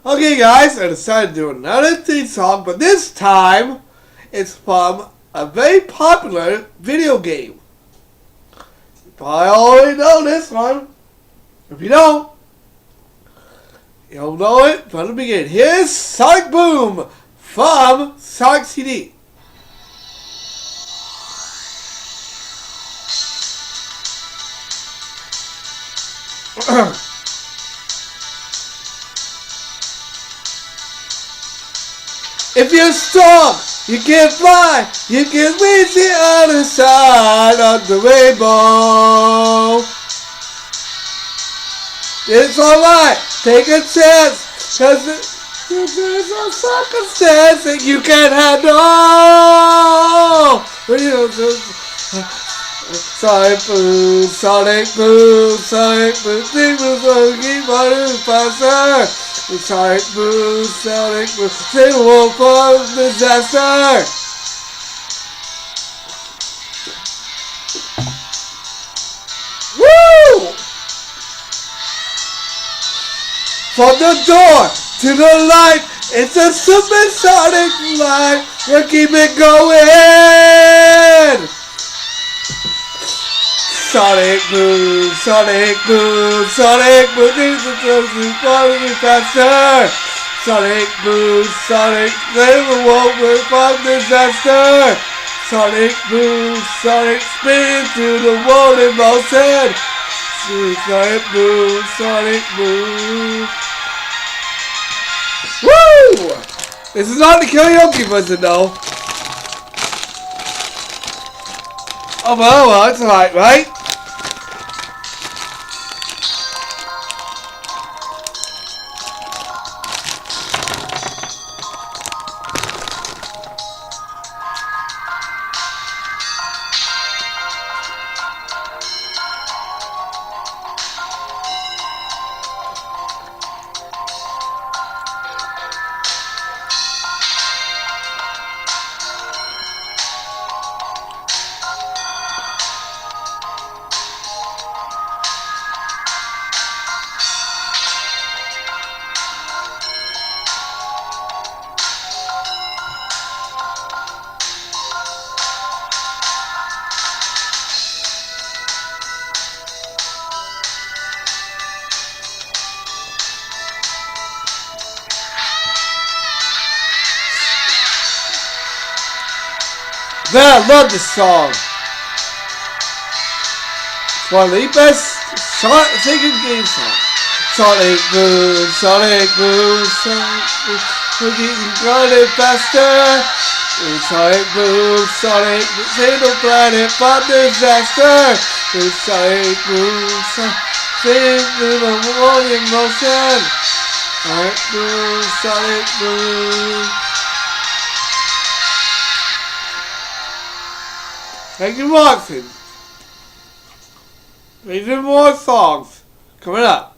Okay guys, I decided to do another theme song, but this time it's from a very popular video game. You probably already know this one. If you don't, you'll know it from the beginning. Here's Sonic Boom from Sonic CD. If you're strong, you can fly, you can reach the other side of the rainbow. It's alright, take a chance, cause there's a circumstance that you can't handle. Sonic Boom, Sonic Boom, Sonic Boom, things will keep running faster. Sonic Boom, Sonic Boom, save a world from disaster. Woo! From the door to the light, it's a supersonic light. We'll keep it going. Sonic Boom, Sonic Boom, Sonic Boom, things are falling faster. Sonic Boom, Sonic, save the world from disaster. Sonic Boom, Sonic, spin through the world in motion. Sonic Boom, Sonic Boom. Woo! This is not the karaoke version though. Oh well, it's alright, right? Man, I love this song. It's one of the best Sega game songs. Sonic Boom, Sonic Boom, Sonic Boom, we're getting running faster. Sonic Boom, Sonic Boom, save the planet from disaster. Sonic Boom, save the world in motion. Sonic Boom, Sonic Boom. Thank you for watching. There's more songs coming up.